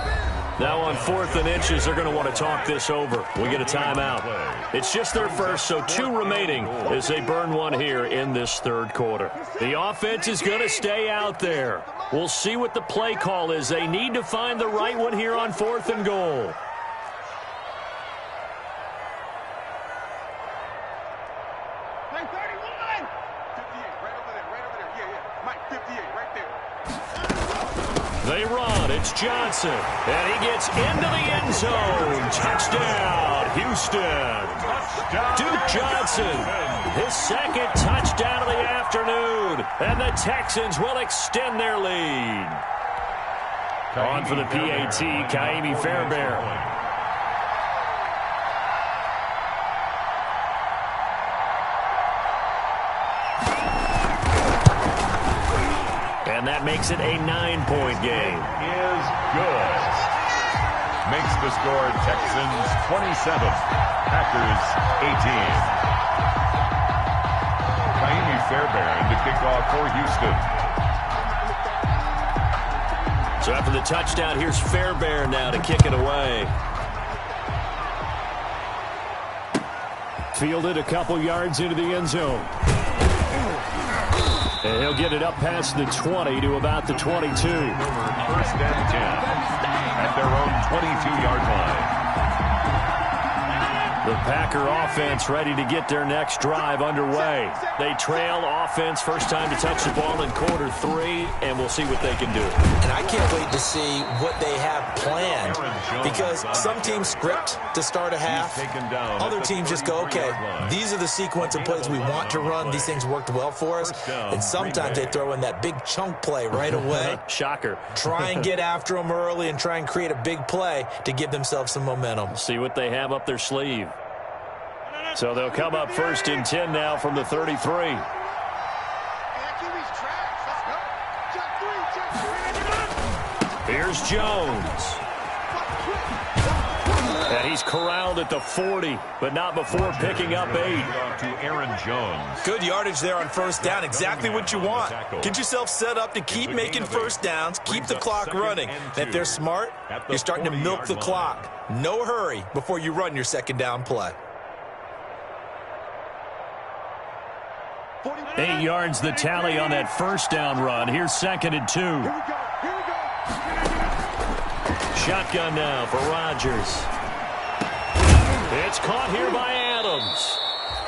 Now on 4th and inches, they're going to want to talk this over. We get a timeout. It's just their first, so 2 remaining as they burn one here in this third quarter. The offense is going to stay out there. We'll see what the play call is. They need to find the right one here on 4th and goal. They run. It's Johnson. And he gets into the end zone. Touchdown, Houston. Duke Johnson, his second touchdown of the afternoon. And the Texans will extend their lead. On for the PAT, Kaimi Fairbairn. And that makes it a 9-point game. Is good. Makes the score Texans 27, Packers 18. Kaimi Fairbairn to kick off for Houston. So after the touchdown, here's Fairbairn now to kick it away. Fielded a couple yards into the end zone. And he'll get it up past the 20 to about the 22. First and 10 at their own 22-yard line. The Packer offense ready to get their next drive underway. They trail offense first time to touch the ball in quarter 3, and we'll see what they can do. And I can't wait to see what they have planned, because some teams script to start a half. Other teams just go, okay, these are the sequence of plays we want to run. These things worked well for us. And sometimes they throw in that big chunk play right away. Shocker. Try and get after them early and try and create a big play to give themselves some momentum. See what they have up their sleeve. So they'll come up first and 10 now from the 33. Here's Jones. And he's corralled at the 40, but not before picking up 8. To Aaron Jones. Good yardage there on first down. Exactly what you want. Get yourself set up to keep making first downs, keep the clock running. And if they're smart, you're starting to milk the clock. No hurry before you run your second down play. 8 yards the tally on that first down run. Here's 2nd and 2. Shotgun now for Rodgers. It's caught here by Adams.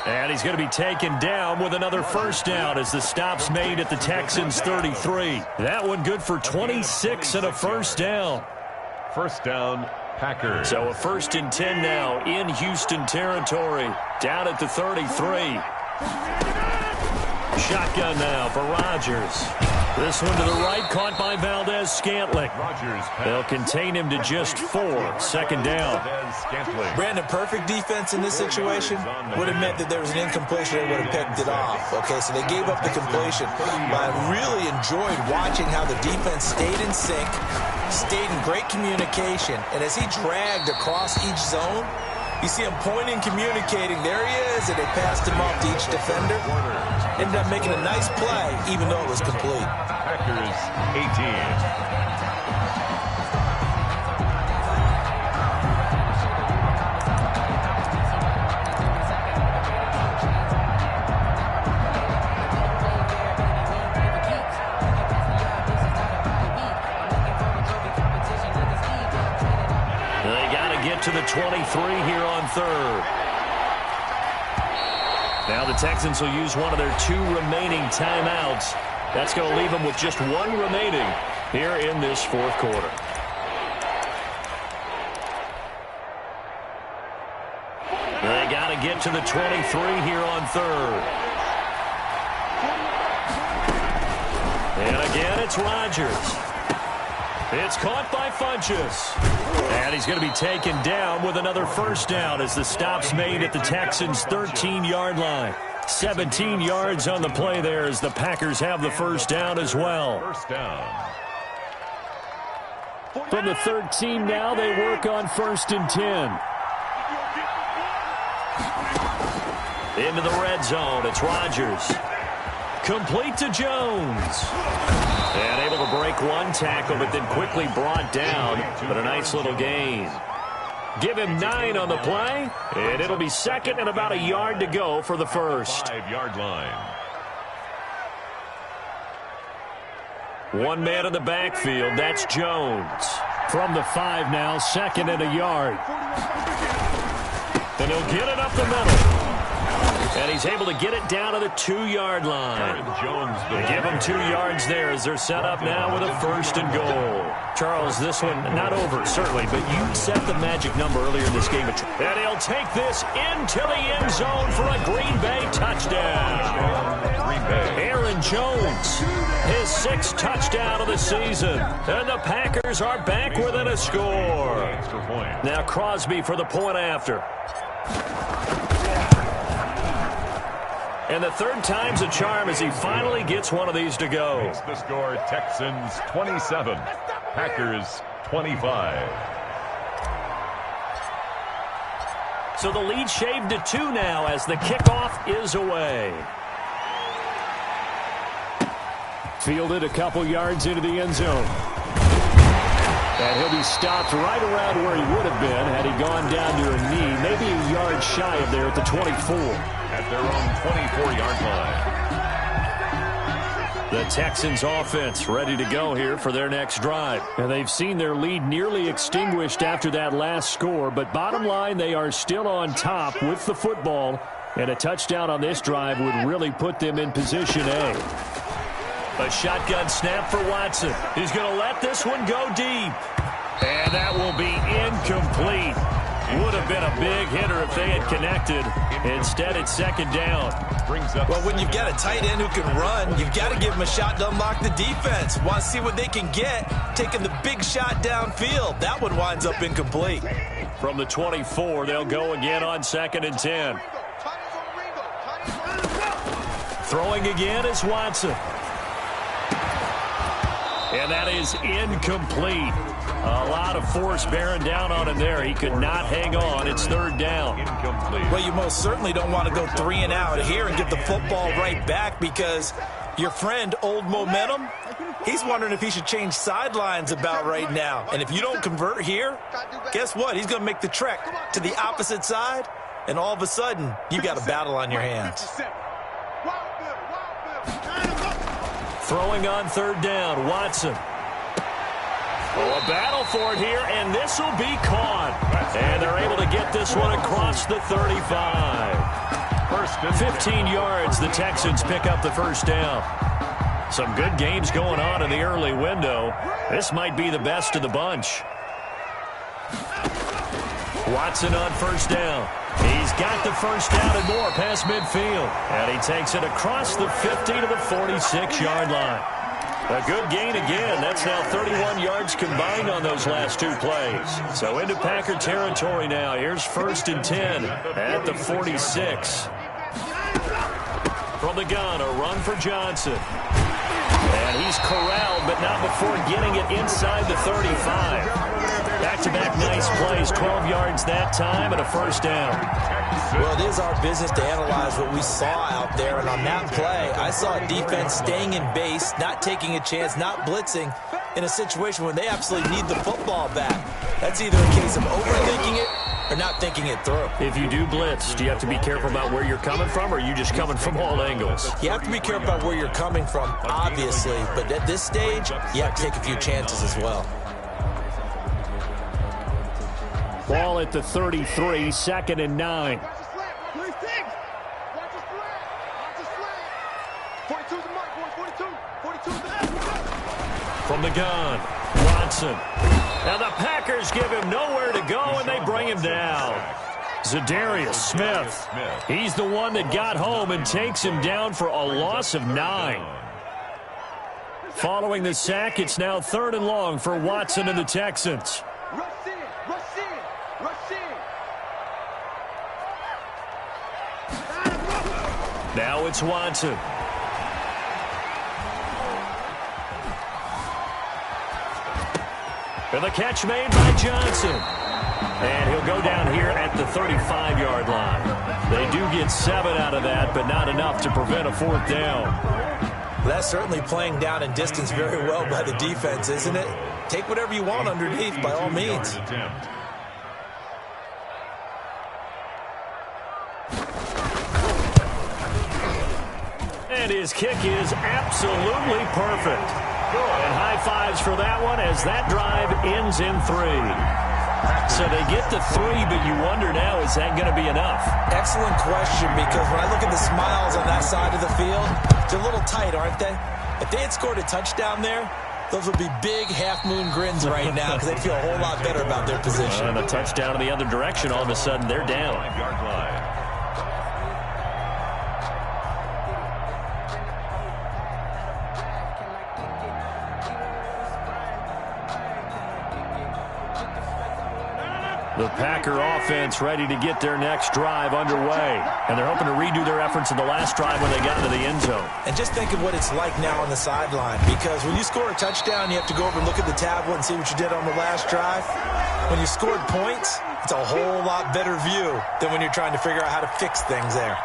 And he's going to be taken down with another first down as the stop's made at the Texans' 33. That one good for 26 and a first down. First down, Packers. So a first and 10 now in Houston territory. Down at the 33. Shotgun now for Rodgers. This one to the right, caught by Valdez-Scantling. They'll contain him to just 4. Second down. Brandon, perfect defense in this situation would have meant that there was an incompletion and would have picked it off. Okay, so they gave up the completion. But I really enjoyed watching how the defense stayed in sync, stayed in great communication, and as he dragged across each zone, you see him pointing, communicating. There he is, and they passed him off to each defender. Ended up making a nice play, even though it was complete. Packers 18. To the 23 here on third. Now the Texans will use one of their 2 remaining timeouts. That's going to leave them with just 1 remaining here in this fourth quarter. They got to get to the 23 here on third. And again, it's Rodgers. It's caught by Funchess. And he's going to be taken down with another first down as the stop's made at the Texans' 13-yard line. 17 yards on the play there as the Packers have the first down as well. First down. From the 13 now, they work on 1st and 10. Into the red zone, it's Rodgers. Complete to Jones. And able to break 1 tackle, but then quickly brought down. But a nice little gain. Give him 9 on the play, and it'll be second and about a yard to go for the first. 5-yard line. 1 man in the backfield, that's Jones. From the 5 now, second and a yard. And he'll get it up the middle. And he's able to get it down to the 2-yard line. They give him 2 yards there as they're set up now with a 1st and goal. Charles, this one not over, certainly, but you set the magic number earlier in this game. And he'll take this into the end zone for a Green Bay touchdown. Aaron Jones, his 6th touchdown of the season. And the Packers are back within a score. Now Crosby for the point after. And the 3rd time's a charm as he finally gets one of these to go. It's the score, Texans 27, Packers 25. So the lead shaved to 2 now as the kickoff is away. Fielded a couple yards into the end zone. And he'll be stopped right around where he would have been had he gone down to a knee, maybe a yard shy of there at the 24. At their own 24-yard line. The Texans offense ready to go here for their next drive. And they've seen their lead nearly extinguished after that last score, but bottom line, they are still on top with the football, and a touchdown on this drive would really put them in position A. A shotgun snap for Watson. He's going to let this one go deep. And that will be incomplete. Would have been a big hitter if they had connected. Instead, it's second down. Well, when you've got a tight end who can run, you've got to give him a shot to unlock the defense. Want to see what they can get, taking the big shot downfield. That one winds up incomplete. From the 24, they'll go again on 2nd and 10. Throwing again is Watson. And that is incomplete. A lot of force bearing down on him there. He could not hang on. It's 3rd down. Incomplete. Well, you most certainly don't want to go 3 and out here and get the football right back because your friend, Old Momentum, he's wondering if he should change sidelines about right now. And if you don't convert here, guess what? He's going to make the trek to the opposite side, and all of a sudden, you've got a battle on your hands. Throwing on 3rd down, Watson. Oh, a battle for it here, and this will be caught. And they're able to get this one across the 35. 15 yards, the Texans pick up the first down. Some good games going on in the early window. This might be the best of the bunch. Watson on first down. He's got the first down and more past midfield. And he takes it across the 50 to the 46-yard line. A good gain again. That's now 31 yards combined on those last two plays. So into Packer territory now. Here's 1st and 10 at the 46. From the gun, a run for Johnson. And he's corraled, but not before getting it inside the 35. Back-to-back nice plays, 12 yards that time and a first down. Well, it is our business to analyze what we saw out there, and on that play, I saw a defense staying in base, not taking a chance, not blitzing in a situation when they absolutely need the football back. That's either a case of overthinking it or not thinking it through. If you do blitz, do you have to be careful about where you're coming from, or are you just coming from all angles? You have to be careful about where you're coming from, obviously, but at this stage, you have to take a few chances as well. Ball at the 33, 2nd and 9. Watch his flat. 36. Watch his flat. Watch his flat. 42's the mark, boys. 42. 42's the mark. From the gun, Watson. Now the Packers give him nowhere to go, and they bring him down. Zadarius Smith. He's the one that got home and takes him down for a loss of 9. Following the sack, it's now 3rd and long for Watson and the Texans. Rush in. Rush in. Rush in. Now it's Watson. And the catch made by Johnson. And he'll go down here at the 35-yard line. They do get 7 out of that, but not enough to prevent a 4th down. That's certainly playing down in distance very well by the defense, isn't it? Take whatever you want underneath, by all means. And his kick is absolutely perfect. And high fives for that one as that drive ends in 3. So they get to 3, but you wonder now, is that going to be enough? Excellent question, because when I look at the smiles on that side of the field, they're a little tight, aren't they? If they had scored a touchdown there, those would be big half-moon grins right now because they'd feel a whole lot better about their position. And a touchdown in the other direction, all of a sudden they're down. 5-yard line. The Packer offense ready to get their next drive underway. And they're hoping to redo their efforts in the last drive when they got into the end zone. And just think of what it's like now on the sideline, because when you score a touchdown, you have to go over and look at the tablet and see what you did on the last drive. When you scored points, it's a whole lot better view than when you're trying to figure out how to fix things there.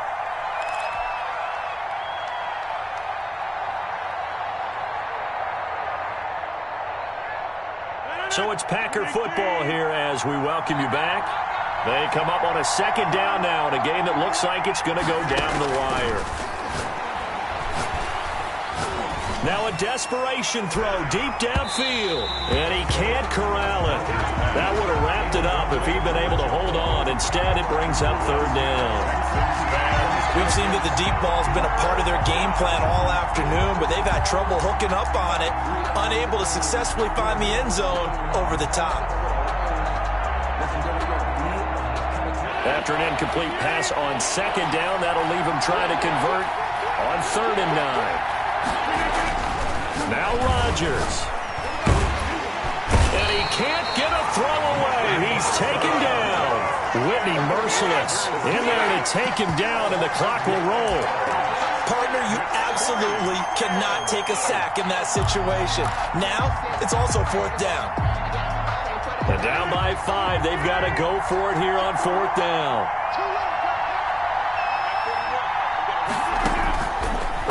So it's Packer football here as we welcome you back. They come up on a 2nd down now in a game that looks like it's going to go down the wire. Now a desperation throw deep downfield, and he can't corral it. That would have wrapped it up if he'd been able to hold on. Instead, it brings up 3rd down. We've seen that the deep ball's been a part of their game plan all afternoon, but they've had trouble hooking up on it, unable to successfully find the end zone over the top. After an incomplete pass on 2nd down, that'll leave him trying to convert on 3rd and 9. Now Rodgers. And he can't get a throw away. He's taken down. Whitney merciless in there to take him down, and the clock will roll. Partner, you absolutely cannot take a sack in that situation. Now, it's also 4th down. And down by 5, they've got to go for it here on 4th down.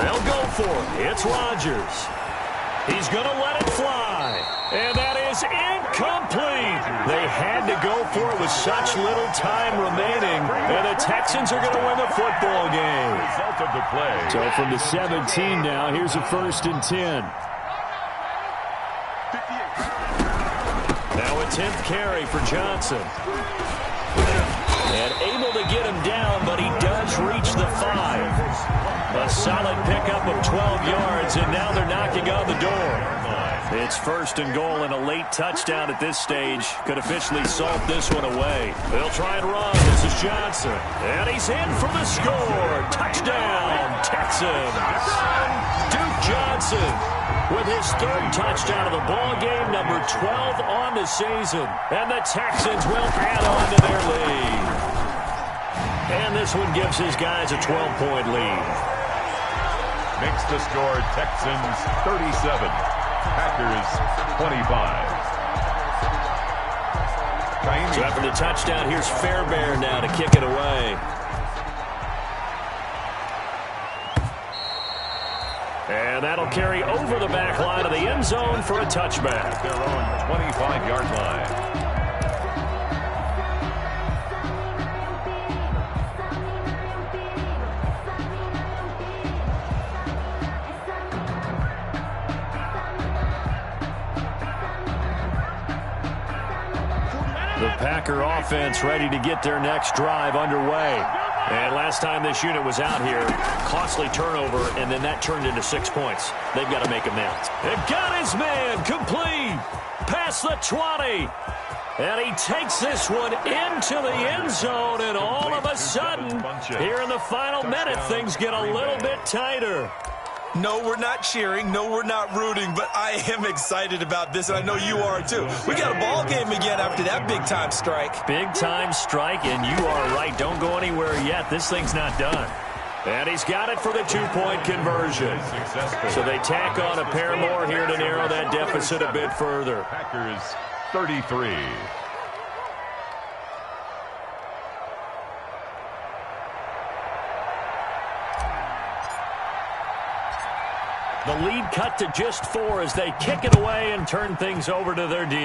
They'll go for it. It's Rodgers. He's going to let it fly. And that is incomplete. They had to go for it with such little time remaining. And the Texans are going to win the football game. Result of the play. So from the 17 now, here's a 1st and 10. Now a 10th carry for Johnson. And able to get him down, but he does reach the 5. A solid pickup of 12 yards, and now they're knocking on the door. It's 1st and goal, and a late touchdown at this stage could officially salt this one away. They'll try and run. This is Johnson. And he's in for the score. Touchdown, Texans. Duke Johnson with his 3rd touchdown of the ball game, number 12 on the season. And the Texans will add on to their lead. And this one gives his guys a 12-point lead. Makes the score Texans 37. Packers 25. So after the touchdown, here's Fairbairn now to kick it away. And that'll carry over the back line of the end zone for a touchback. Their own 25-yard line. The Packer offense ready to get their next drive underway. And last time this unit was out here, costly turnover, and then that turned into 6 points. They've got to make amends. They've got his man complete past the 20. And he takes this one into the end zone, and all of a sudden, here in the final minute, things get a little bit tighter. No, we're not cheering. No, we're not rooting, but I am excited about this, and I know you are too. We got a ball game again after that big-time strike. Big-time strike, and you are right. Don't go anywhere yet. This thing's not done. And he's got it for the 2-point conversion. So they tack on a pair more here to narrow that deficit a bit further. Packers 33. The lead cut to just 4 as they kick it away and turn things over to their D.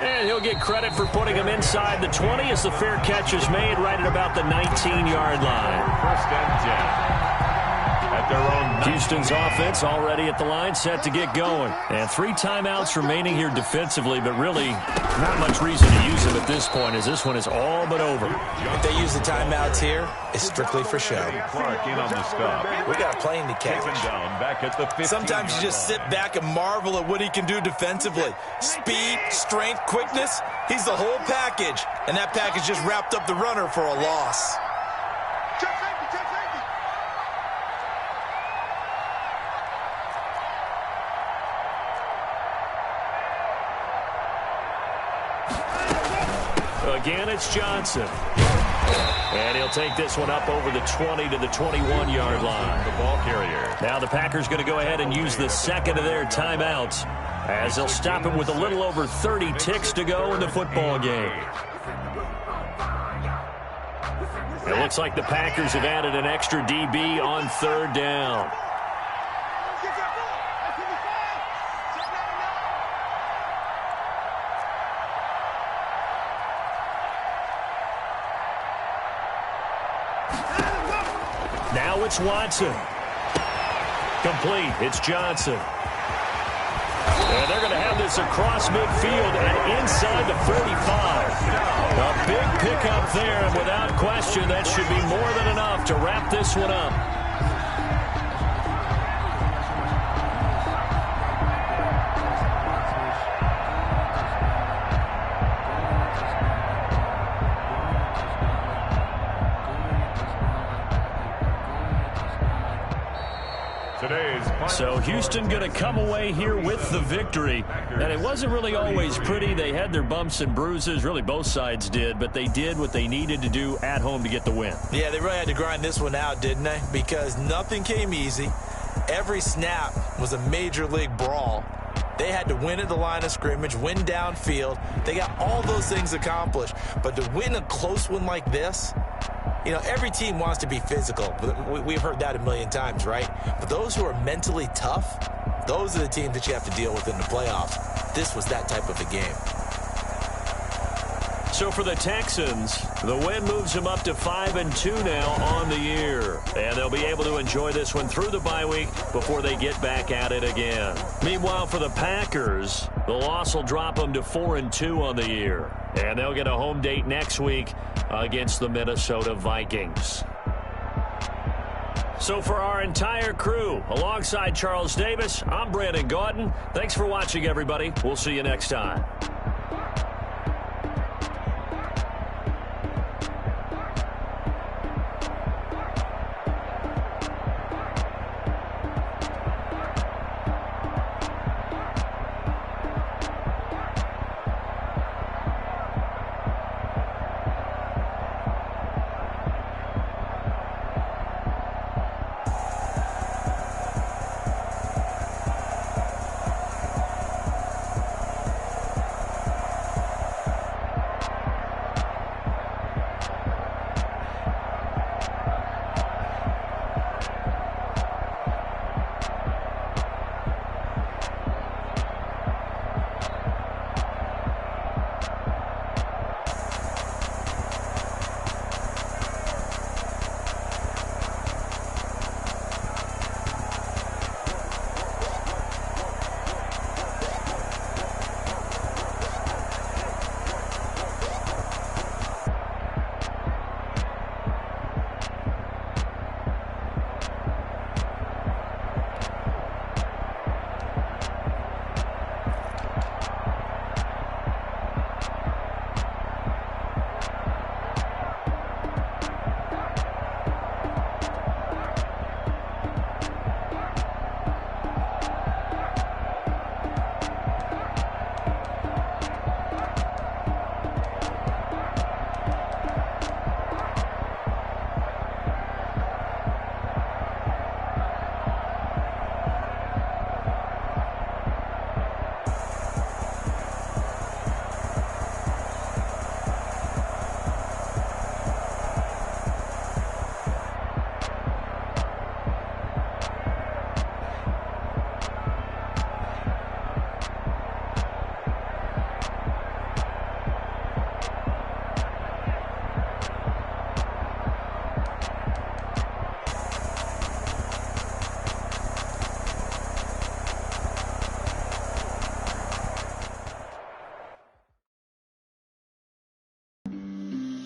And he'll get credit for putting him inside the 20 as the fair catch is made right at about the 19-yard line. 1st and 10. At their own Houston's offense already at the line, set to get going. And 3 timeouts remaining here defensively, but really not much reason to use them at this point as this one is all but over. If they use the timeouts here, it's strictly for show. Clark in on the stop. We got a plane to catch. Down back at the 15. Sometimes you just sit back and marvel at what he can do defensively. Speed, strength, quickness, he's the whole package. And that package just wrapped up the runner for a loss. Again, it's Johnson. And he'll take this one up over the 20 to the 21-yard line. The ball carrier. Now the Packers going to go ahead and use the second of their timeouts as they'll stop it with a little over 30 ticks to go in the football game. It looks like the Packers have added an extra DB on 3rd down. Now it's Watson. Complete. It's Johnson. And they're going to have this across midfield and inside the 45. A big pickup there, and without question, that should be more than enough to wrap this one up. So Houston going to come away here with the victory. And it wasn't really always pretty. They had their bumps and bruises. Really, both sides did. But they did what they needed to do at home to get the win. Yeah, they really had to grind this one out, didn't they? Because nothing came easy. Every snap was a major league brawl. They had to win at the line of scrimmage, win downfield. They got all those things accomplished. But to win a close one like this, you know, every team wants to be physical. We've heard that a million times, right? But those who are mentally tough, those are the teams that you have to deal with in the playoffs. This was that type of a game. So for the Texans, the win moves them up to 5-2 now on the year. And they'll be able to enjoy this one through the bye week before they get back at it again. Meanwhile, for the Packers, the loss will drop them to 4-2 on the year. And they'll get a home date next week against the Minnesota Vikings. So for our entire crew, alongside Charles Davis, I'm Brandon Gaudin. Thanks for watching, everybody. We'll see you next time.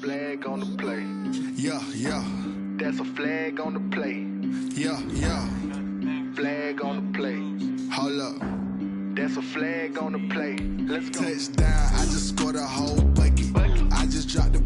Flag on the play. Yeah, yeah. That's a flag on the play. Yeah, yeah. Flag on the play. Hold up. That's a flag on the play. Let's go. Touchdown, I just scored a whole bucket. I just dropped the